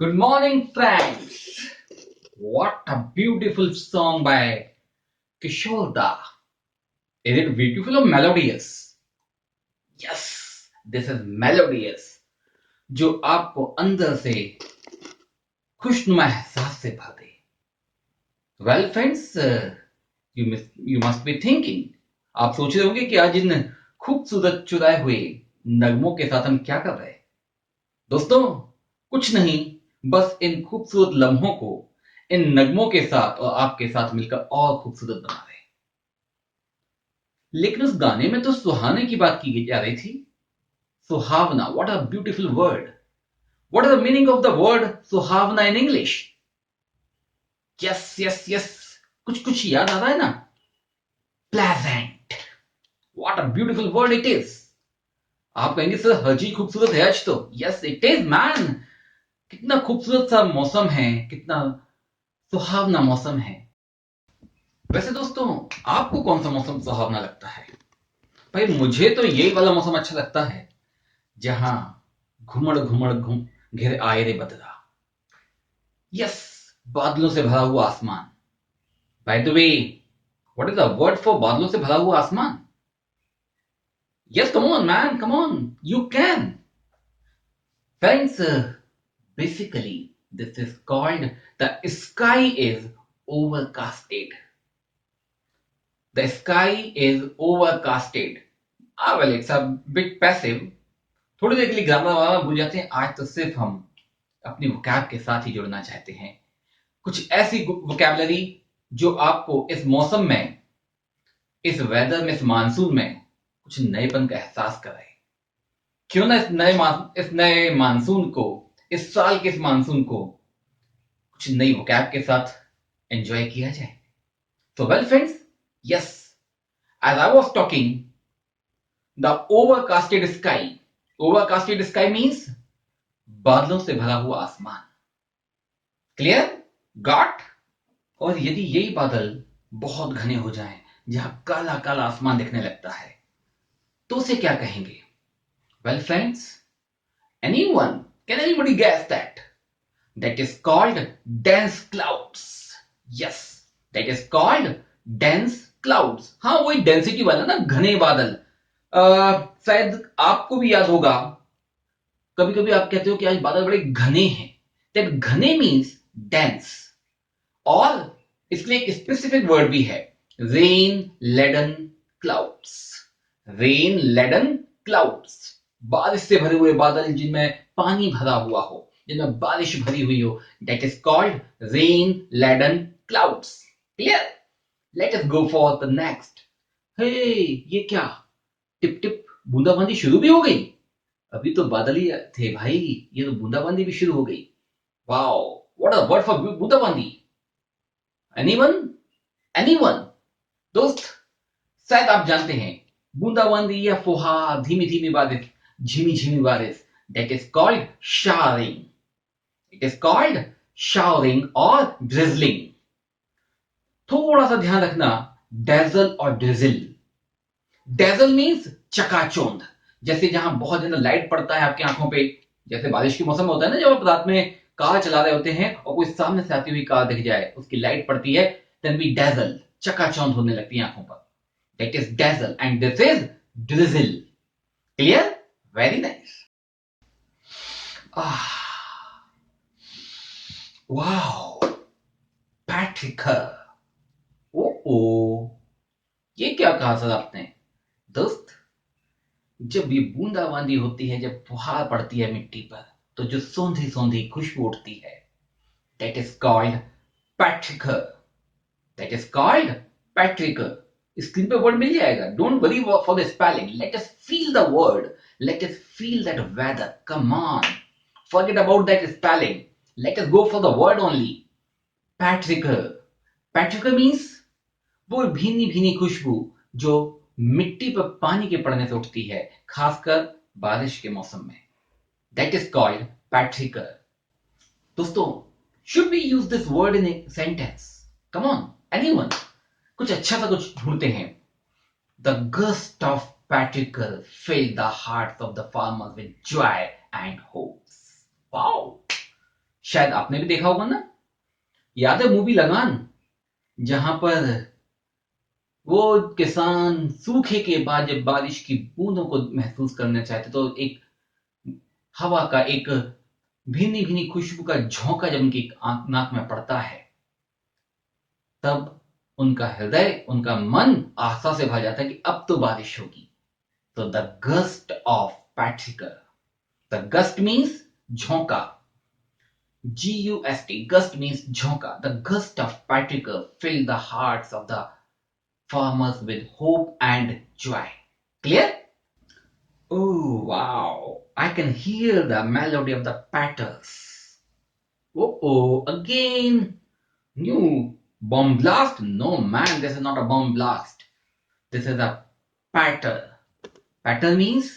Good morning, friends. What a beautiful song by Kishore Da. Is it beautiful or melodious? Yes, this is melodious. जो आपको अंदर से खुशनुमा एहसास से भर दे. Well, friends, you must be thinking. आप सोच रहे होंगे कि आज इन खूबसूरत चुराए हुए नगमों के साथ हम क्या कर रहे हैं. दोस्तों, कुछ नहीं, बस इन खूबसूरत लम्हों को इन नगमों के साथ और आपके साथ मिलकर और खूबसूरत बना रहे हैं. लेकिन उस गाने में तो सुहाने की बात की जा रही थी. सुहावना, what a beautiful word. What is the meaning of the word सुहावना in English? Yes yes yes, कुछ कुछ याद आ रहा है ना? Pleasant. What a beautiful word it is. आप कहेंगे सर हर चीज खूबसूरत है आज तो. Yes it is man. कितना खूबसूरत सा मौसम है, कितना सुहावना मौसम है. वैसे दोस्तों, आपको कौन सा मौसम सुहावना लगता है? भाई मुझे तो यही वाला मौसम अच्छा लगता है जहां घुमड़ घुमड़ घुम घिर आए रे बदला. यस, बादलों से भरा हुआ आसमान. By the way, what is the word for बादलों से भरा हुआ आसमान? Yes, come on man, come on, you can. Friends, basically this is called the sky is overcasted. The sky is overcasted. Ah, well, it's a bit passive. थोड़ी देर के लिए grammar वाला भूल जाते हैं. आज तो सिर्फ हम अपनी वोकैब के साथ ही जुड़ना चाहते हैं. कुछ ऐसी वोकैबलरी जो आपको इस मौसम में, इस वेदर में, इस मानसून में कुछ नएपन का एहसास कराए. क्यों ना इस नए मानसून को, इस साल के इस मानसून को कुछ नई वोकैब के साथ एंजॉय किया जाए. तो well friends, yes, as I was talking, the overcasted sky. Overcasted sky means बादलों से भरा हुआ आसमान. क्लियर? गॉट? और यदि यही बादल बहुत घने हो जाएं, जहां काला काला आसमान दिखने लगता है, तो उसे क्या कहेंगे? Well friends, anyone, can anybody guess that? That is called dense clouds. Yes, that is called dense clouds. हाँ, वही डेंसिटी वाला ना, घने बादल. शायद आपको भी याद होगा, कभी कभी आप कहते हो कि आज बादल बड़े घने हैं. दैट घने मीन्स डेंस. और इसलिए एक स्पेसिफिक वर्ड भी है, rain laden clouds. Rain laden clouds, बारिश से भरे हुए बादल जिनमें पानी भरा हुआ हो, जिनमें बारिश भरी हुई हो. That is called rain laden clouds. Clear? Let us go for the next. Hey, ये क्या? टिप टिप बूंदाबांदी शुरू भी हो गई. अभी तो बादल ही थे भाई, ये तो बूंदाबांदी भी शुरू हो गई. Wow, what a word for बूंदाबांदी. एनीवन? एनीवन? दोस्त, शायद आप जानते हैं, बूंदाबांदी या फुहार, धीमी धीमी बारिश, झिमी झिमी बारिश, that is called showering. It is called showering और ड्रिजलिंग. थोड़ा सा ध्यान रखना, डेजल और ड्रिजल. डेजल मींस चकाचौंध. जैसे जहां बहुत ज्यादा लाइट पड़ता है आपकी आंखों पे, जैसे बारिश के मौसम में होता है ना, जब आप रात में कार चला रहे होते हैं और कोई सामने से आती हुई कार दिख जाए, उसकी लाइट पड़ती है, देन वी डेजल, चकाचौंध होने लगती है आंखों पर. That is dazzle and this is drizzle. Clear? Very nice. Wow, petrichor. ओ ओ, ये क्या कहा सर आपने? दोस्त, जब ये बूंदाबांदी होती है, जब फुहार पड़ती है मिट्टी पर, तो जो सौंधी सौंधी खुशबू उठती है, that is called petrichor. That is called petrichor. Screen पे वर्ड मिल जाएगा. Don't worry for the spelling. Let us feel the word. Let us feel that weather. Come on, forget about that spelling. Let us go for the word only. Patricker. Patricker means वो भीनी भीनी खुशबू जो मिट्टी पर पानी के पड़ने से उठती है, खासकर बारिश के मौसम में. That is called petrichor. दोस्तों, should we use this word in a sentence? Come on, anyone, कुछ अच्छा सा कुछ ढूंढते हैं. The gust of petrichor filled the hearts of the farmers with joy and hopes. Wow, शायद आपने भी देखा होगा ना, याद है मूवी लगान, जहां पर वो किसान सूखे के बाद जब बारिश की बूंदों को महसूस करना चाहते तो एक हवा का एक भीनी भीनी खुशबू का झोंका जब उनकी नाक में पड़ता है, तब उनका हृदय, उनका मन आशा से भर जाता है कि अब तो बारिश होगी। तो the gust of petrichor, the gust means झोंका, Gust, gust means झोंका. The gust of Patricker filled the hearts of the farmers with hope and joy. Clear? Oh wow! I can hear the melody of the patters. Oh, again! New bomb blast? No man, this is not a bomb blast. This is a patter. Patter means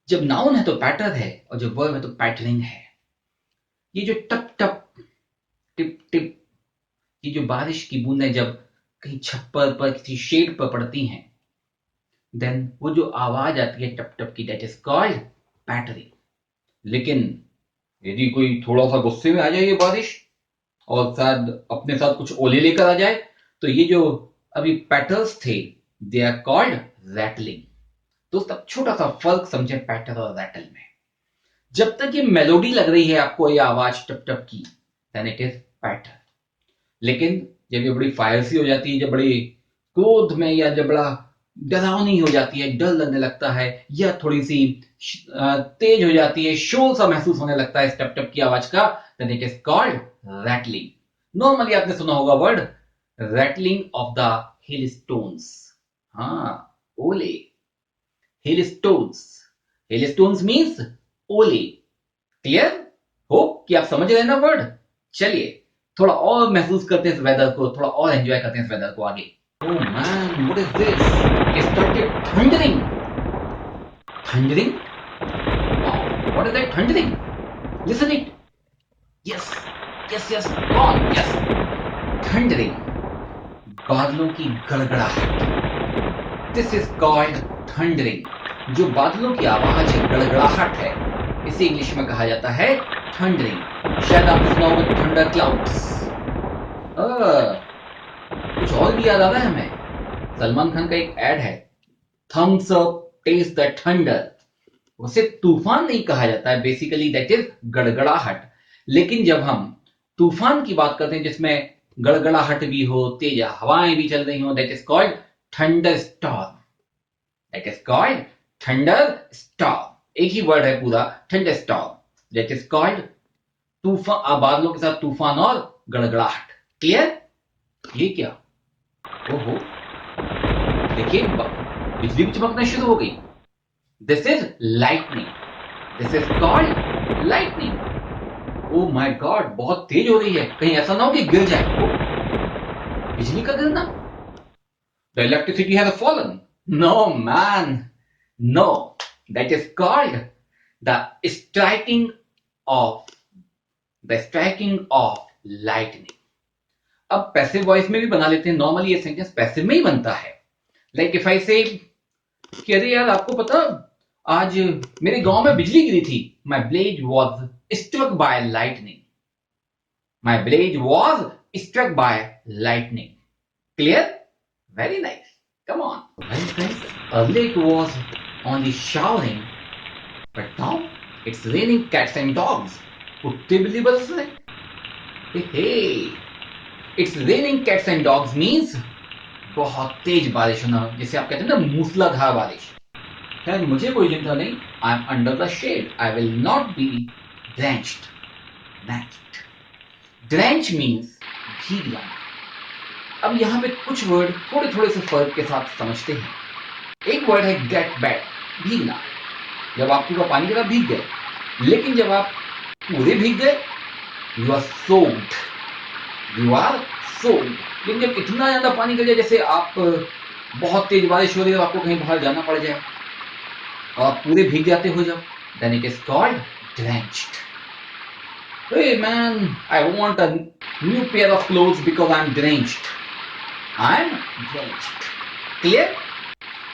जब noun है तो पैटर है और जब verb है तो पैटरिंग है। ये जो टप टप टिप टिप, ये जो बारिश की बूंदें जब कहीं छप्पर पर किसी शेड पर पड़ती हैं, देन वो जो आवाज आती है टप टप की, दैट इज कॉल्ड पैटरिंग। लेकिन यदि कोई थोड़ा सा गुस्से में आ जाए ये बारिश और शायद अपने साथ कुछ ओले लेकर आ जाए, तो ये जो अभी पैटर्स थे, दे आर कॉल्ड रैटलिंग। तो तब छोटा सा फर्क समझे पैटर और रैटल में। जब तक ये मेलोडी लग रही है आपको, ये आवाज टप टप की, देन इट इज पैटर। लेकिन जब ये बड़ी फायर सी हो जाती है, जब बड़ी क्रोध में या जब बड़ा डरावनी हो जाती है, डर लगने लगता है, या थोड़ी सी तेज हो जाती है, शोर सा महसूस होने लगता है इस टप टप की आवाज का, then it is called rattling. Normally आपने सुना होगा word rattling of the hail stones. हाँ, ओले, hail stones. Hail stones means ओले। क्लियर? होप कि आप समझ रहे हैं ना वर्ड। चलिए थोड़ा और महसूस करते हैं इस वेदर को, थोड़ा और एंजॉय करते हैं इस वेदर को आगे। Oh man, what is this? It started thundering. Thundering? Wow, what is that thundering? Listen it. Yes, yes, yes, go on, yes. Thundering. बादलों की गड़गड़ाहट। This is called thundering. जो बादलों की आवाज है, गड़गड़ाहट है, इसे इंग्लिश में कहा जाता है थंडरिंग। शायद आपने सुना होगा थंडर क्लाउड्स। कुछ और भी याद आ रहा है हमें। सलमान खान का एक एड है, Thums Up taste the thunder. उसे तूफान नहीं कहा जाता है, बेसिकली दैट इज गड़गड़ाहट। लेकिन जब हम तूफान की बात करते हैं जिसमें गड़गड़ाहट भी हो, तेज हवाएं भी चल रही हो, that is called thunder storm. That is called thunder storm. एक ही वर्ड है पूरा, thunder storm. That is called तूफान, बादलों के साथ तूफान और गड़गड़ाहट। क्लियर? ये क्या? ओहो, देखिए बिजली भी चमकना शुरू हो गई। This is lightning. This is called lightning. Oh my God, बहुत तेज हो रही है, कहीं ऐसा ना हो कि गिर जाए। बिजली का गिरना? The electricity has fallen. No man, no, that is called the striking of lightning. अब पैसिव वॉइस में भी बना लेते हैं। नॉर्मली ये सेंटेंस पैसिव में ही बनता है। लाइक इफ आई से कि अरे यार, आपको पता आज मेरे गांव में बिजली गिरी थी। My blade was struck by lightning. My blade was struck by lightning. Clear? Very nice, come on. Well friends, earlier it was only showering, but now it's raining cats and dogs. कुत्ते बिल्ली बरस रहे। Hey, it's raining cats and dogs means बहुत तेज बारिश होना, जिसे आप कहते हैं ना मूसलाधार बारिश। खैर मुझे कोई चिंता नहीं, I am under the shade, I will not be drenched. Drench means भीग जाना। अब यहां पे कुछ वर्ड थोड़े थोड़े से फर्क के साथ समझते हैं। एक वर्ड है गेट वेट, भीगना। जब आप पूरा पानी के साथ भीग गए, लेकिन जब आप पूरे भीग गए, you are soaked. You are soaked. लेकिन जब इतना ज्यादा पानी गिर जाए, जैसे आप बहुत तेज बारिश हो रही है, आपको कहीं बाहर जाना पड़ जाए और आप पूरे भीग जाते हो जब, then it is called drenched. Hey man, I want a new pair of clothes because I'm drenched. I'm drenched. Clear?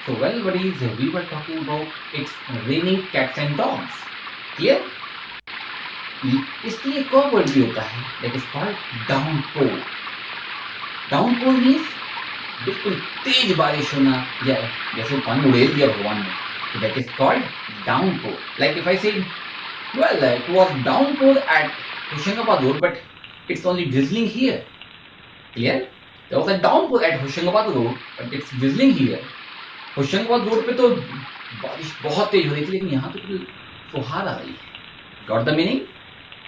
So well buddies, we were talking about it's raining cats and dogs. Clear? इसके लिए एक और word भी होता है that is called downpour. Downpour means बिल्कुल तेज बारिश होना, या जैसे पानी उड़ेल दिया भगवान ने, तो that is called downpour. Like if I से well it was downpour at Hoshangabad road but it's only drizzling here. Clear? There was a downpour at Hoshangabad road but it's drizzling here. Hoshangabad road पे तो बारिश बहुत तेज हो रही थी, लेकिन यहाँ तो केवल फुहार आ रही है। Got the meaning?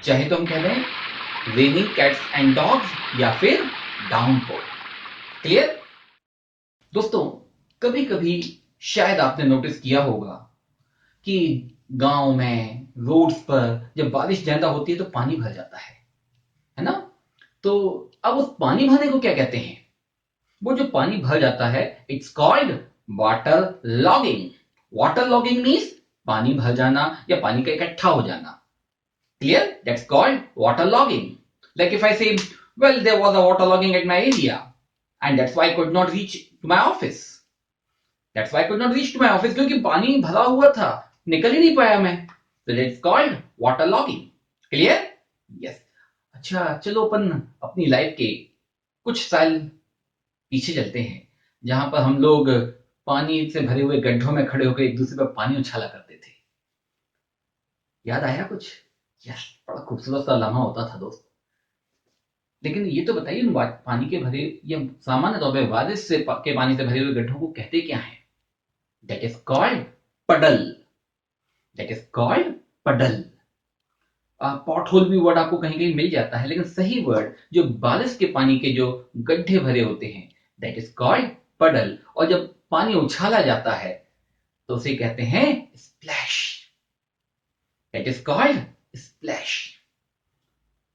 चाहे तो हम कह दें रेनिंग कैट्स एंड डॉग्स या फिर डाउनपोर। क्लियर? दोस्तों, कभी कभी शायद आपने नोटिस किया होगा कि गांव में रोड्स पर जब बारिश ज्यादा होती है तो पानी भर जाता है ना? तो अब उस पानी भरने को क्या कहते हैं? वो जो पानी भर जाता है it's called water logging. Water logging means पानी भर जाना या पानी का इकट्ठा हो जाना। Clear? That's called water logging. Like if I say well there was a water logging at my area and that's why I could not reach to my office. That's why I could not reach to my office क्योंकि पानी भरा हुआ था, निकल ही नहीं पाया मैं। So that's called water logging. Clear? Yes. अच्छा, चलो अपन अपनी लाइफ के कुछ साल पीछे चलते हैं, जहां पर हम लोग पानी से भरे हुए गड्ढों में खड़े होकर एक दूसरे पर पानी उछाला करते थे। याद आया कुछ? यस, बड़ा खूबसूरत सा लम्हा होता था दोस्त। लेकिन ये तो बताइए, पानी के भरे या सामान्य तौर पर बारिश से के पानी से भरे हुए गड्ढों को कहते क्या है? दैट इज कॉल्ड पडल। दैट इज कॉल्ड पडल। पॉट होल भी वर्ड आपको कहीं कहीं मिल जाता है, लेकिन सही वर्ड जो बारिश के पानी के जो गड्ढे भरे होते हैं दैट इज कॉल्ड पडल। और जब पानी उछाला जाता है तो उसे कहते हैं splash. That is called splash.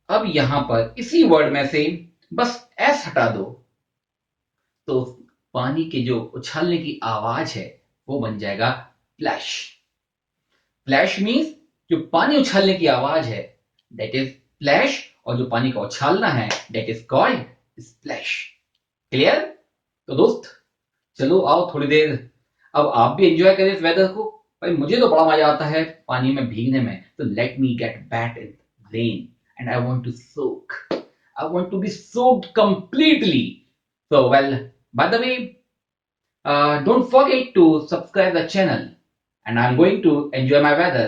अब यहां पर इसी वर्ड में से बस एस हटा दो तो पानी के जो उछालने की आवाज है वो बन जाएगा प्लैश। प्लैश मीन्स जो पानी उछालने की आवाज है दैट इज प्लैश, और जो पानी का उछालना है that is called splash. Clear? तो दोस्त, चलो आओ थोड़ी देर अब आप भी एंजॉय करें इस वेदर को। भाई मुझे तो बड़ा मजा आता है पानी में भीगने में, तो let me gate bat in rain and I want to soak. I want to be soaked completely. So, well, by the way, don't forget to subscribe the channel. And I'm going to enjoy my weather.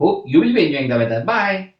Hope you will be enjoying the weather. Bye.